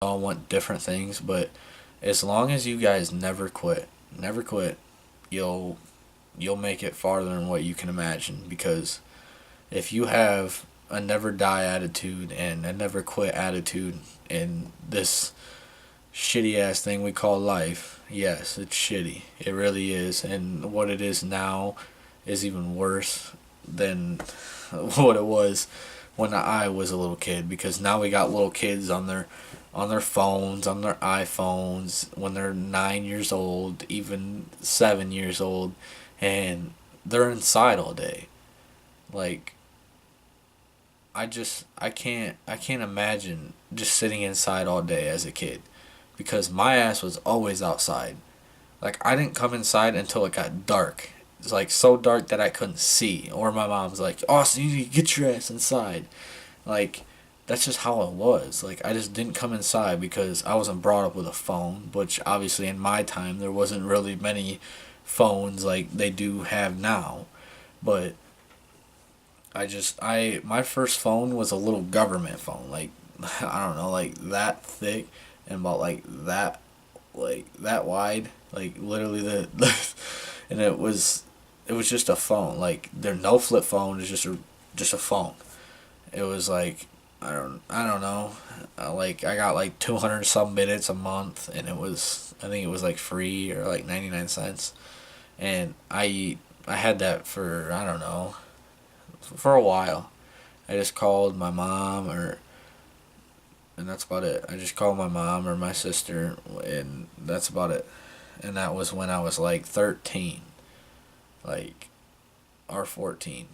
all want different things, but as long as you guys never quit, you'll you'll make it farther than what you can imagine. Because if you have a never die attitude and a never quit attitude in this shitty ass thing we call life, yes, it's shitty. It really is. And what it is now is even worse than what it was when I was a little kid, because now we got little kids on their phones, on their iPhones when they're 9 years old, even 7 years old, and they're inside all day. Like I can't imagine just sitting inside all day as a kid, because my ass was always outside. Like I didn't come inside until it got dark. It's like so dark that I couldn't see. Or my mom's like, "Austin, you need to get your ass inside." Like that's just how it was. Like I just didn't come inside because I wasn't brought up with a phone, which obviously in my time there wasn't really many phones like they do have now. But I my first phone was a little government phone, like I don't know, like that thick and about like that wide, like literally and it was just a phone. Like there no flip phone, it's just a phone. It was like I don't know, like I got like 200 some minutes a month, and it was I think it was like free or like 99 cents, and I had that for I don't know for a while. I just called my mom or and that's about it. I just called my mom or my sister, and that's about it. And that was when I was like 13, like or 14.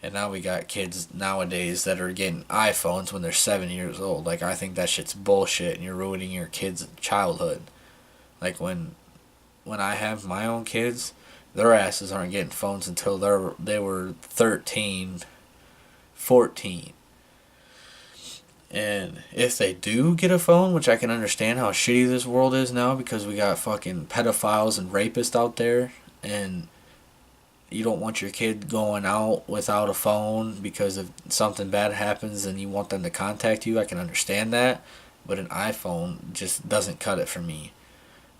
And now we got kids nowadays that are getting iPhones when they're 7 years old. Like I think that shit's bullshit, and you're ruining your kids' childhood. Like when I have my own kids, their asses aren't getting phones until they were 13, 14. And if they do get a phone, which I can understand how shitty this world is now because we got fucking pedophiles and rapists out there, and you don't want your kid going out without a phone because if something bad happens and you want them to contact you, I can understand that. But an iPhone just doesn't cut it for me.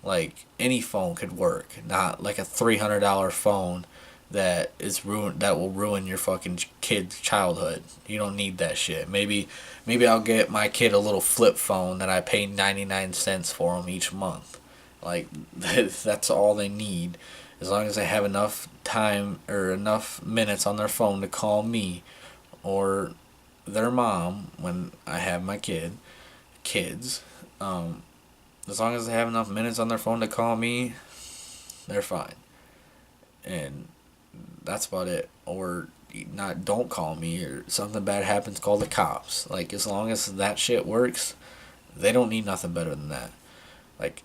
Like any phone could work, not like a $300 phone that will ruin your fucking kid's childhood. You don't need that shit. Maybe I'll get my kid a little flip phone that I pay 99 cents for them each month. Like that's all they need, as long as they have enough time or enough minutes on their phone to call me or their mom when I have my kids. Um, as long as they have enough minutes on their phone to call me, they're fine. And that's about it. Or not, don't call me, or something bad happens, call the cops. Like as long as that shit works, they don't need nothing better than that. Like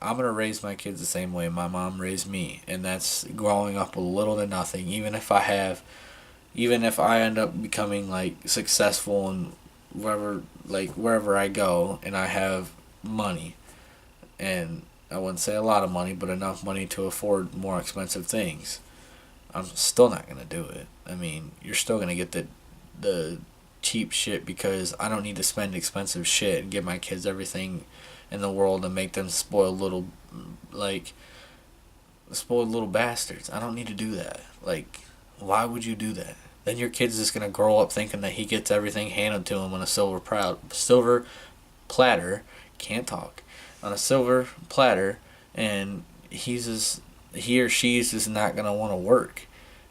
I'm gonna raise my kids the same way my mom raised me, and that's growing up with little to nothing. Even if I end up becoming like successful and wherever I go, and I have money, and I wouldn't say a lot of money, but enough money to afford more expensive things, I'm still not gonna do it. I mean, you're still gonna get the cheap shit because I don't need to spend expensive shit and give my kids everything in the world and make them like spoiled little bastards. I don't need to do that. Like, why would you do that? Then your kid's just gonna grow up thinking that he gets everything handed to him on a silver platter. Can't talk on a silver platter, and he or she's just not gonna want to work.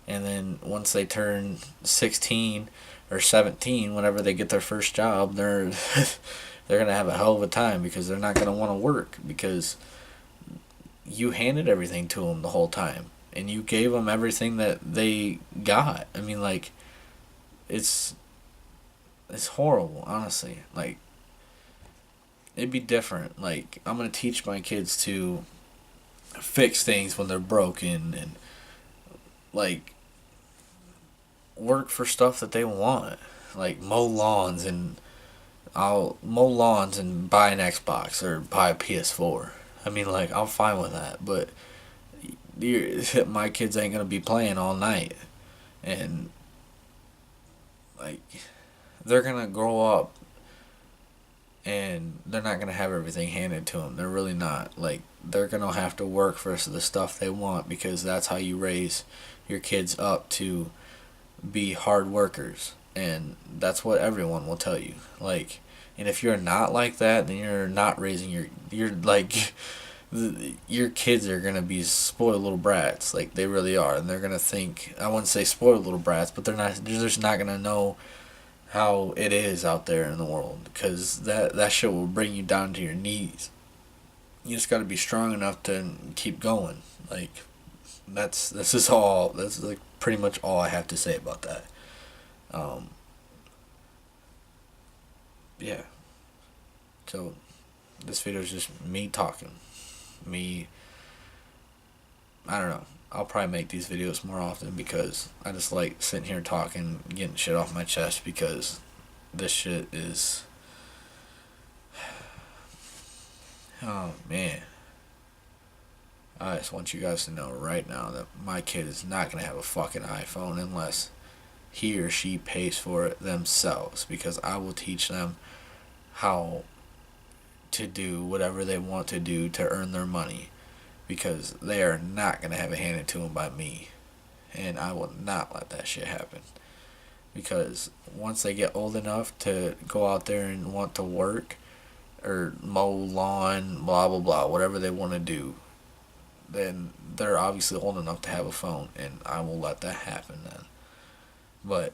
And then once they turn 16 or 17, whenever they get their first job, they're gonna have a hell of a time because they're not gonna want to work because you handed everything to them the whole time and you gave them everything that they got. I mean, like it's it's horrible, honestly. Like it'd be different. Like I'm gonna teach my kids to fix things when they're broken, and like work for stuff that they want, like I'll mow lawns and buy an Xbox or buy a PS4. I mean, like I'm fine with that, but my kids ain't gonna be playing all night, and like they're gonna grow up and they're not gonna have everything handed to them. They're really not. Like, they're gonna have to work for the stuff they want, because that's how you raise your kids up to be hard workers, and that's what everyone will tell you. Like, and if you're not like that, then you're not raising you're like your kids are gonna be spoiled little brats. Like, they really are, and they're gonna think, I wouldn't say spoiled little brats, but they're just not gonna know how it is out there in the world, because that shit will bring you down to your knees. You just got to be strong enough to keep going. Like, that's like pretty much all I have to say about that. Um, yeah. So this video is just me talking. Me. I don't know. I'll probably make these videos more often, because I just like sitting here talking, getting shit off my chest, because this shit is. Oh man. I just want you guys to know right now that my kid is not going to have a fucking iPhone unless he or she pays for it themselves, because I will teach them how to do whatever they want to do to earn their money, because they are not going to have it handed to them by me, and I will not let that shit happen. Because once they get old enough to go out there and want to work or mow lawn, blah blah blah, whatever they want to do, then they're obviously old enough to have a phone, and I will let that happen then. But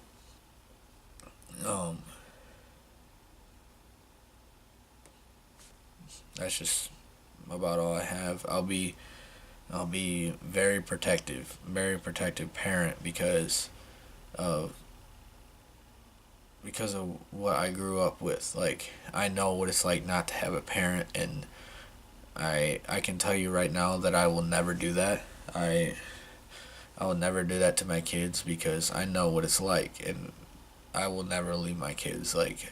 that's just about all I have. I'll be very protective parent, of because of what I grew up with. Like, I know what it's like not to have a parent, and I can tell you right now that I will never do that. I will never do that to my kids, because I know what it's like, and I will never leave my kids. Like,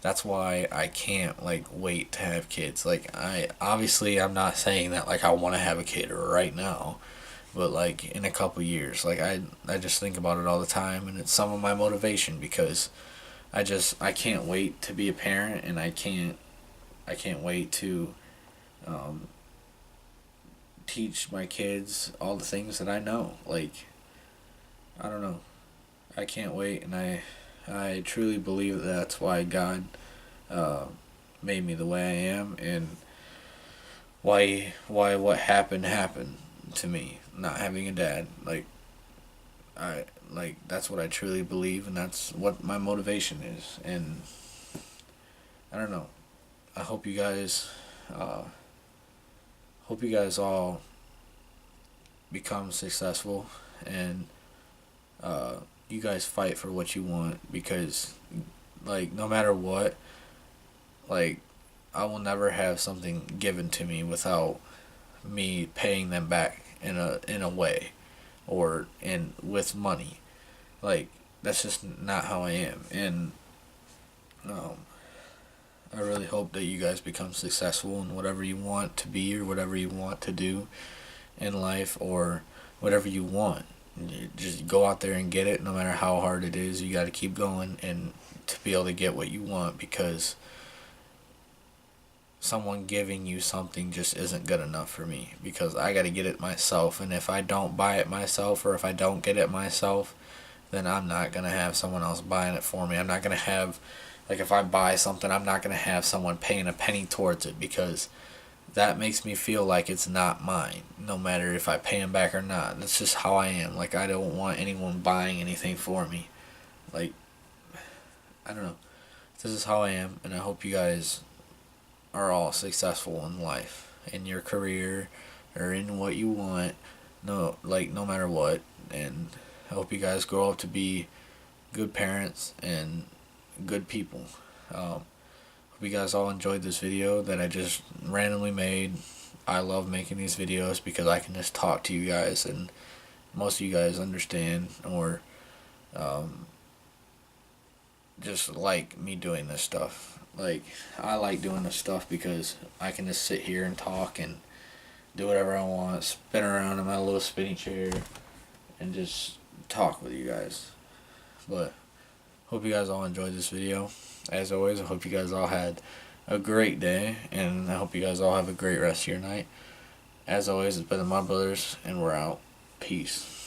that's why I can't, like, wait to have kids. Like, I'm not saying that, like, I want to have a kid right now, but, like, in a couple years. Like, I just think about it all the time, and it's some of my motivation, because I can't wait to be a parent, and I can't wait to teach my kids all the things that I know. Like, I don't know. I can't wait, and I truly believe that that's why God made me the way I am, and why what happened to me, not having a dad. That's what I truly believe, and that's what my motivation is. And I don't know. I hope you guys all become successful, and you guys fight for what you want, because, like, no matter what, like, I will never have something given to me without me paying them back in a way, or in with money. Like, that's just not how I am. And um, I really hope that you guys become successful in whatever you want to be, or whatever you want to do in life, or whatever you want. You just go out there and get it, no matter how hard it is. You got to keep going, and to be able to get what you want, because someone giving you something just isn't good enough for me, because I got to get it myself. And if I don't buy it myself, or if I don't get it myself, then I'm not going to have someone else buying it for me. I'm not going to have, like, if I buy something, I'm not going to have someone paying a penny towards it, because that makes me feel like it's not mine, no matter if I pay them back or not. That's just how I am. Like, I don't want anyone buying anything for me. Like, I don't know. This is how I am, and I hope you guys are all successful in life, in your career, or in what you want. No matter what. And I hope you guys grow up to be good parents and good people. Hope you guys all enjoyed this video that I just randomly made. I love making these videos, because I can just talk to you guys, and most of you guys understand, or just like me doing this stuff. Like, I like doing this stuff because I can just sit here and talk and do whatever I want, spin around in my little spinny chair, and just talk with you guys. But hope you guys all enjoyed this video. As always, I hope you guys all had a great day, and I hope you guys all have a great rest of your night. As always, it's been the Mod Brothers, and we're out. Peace.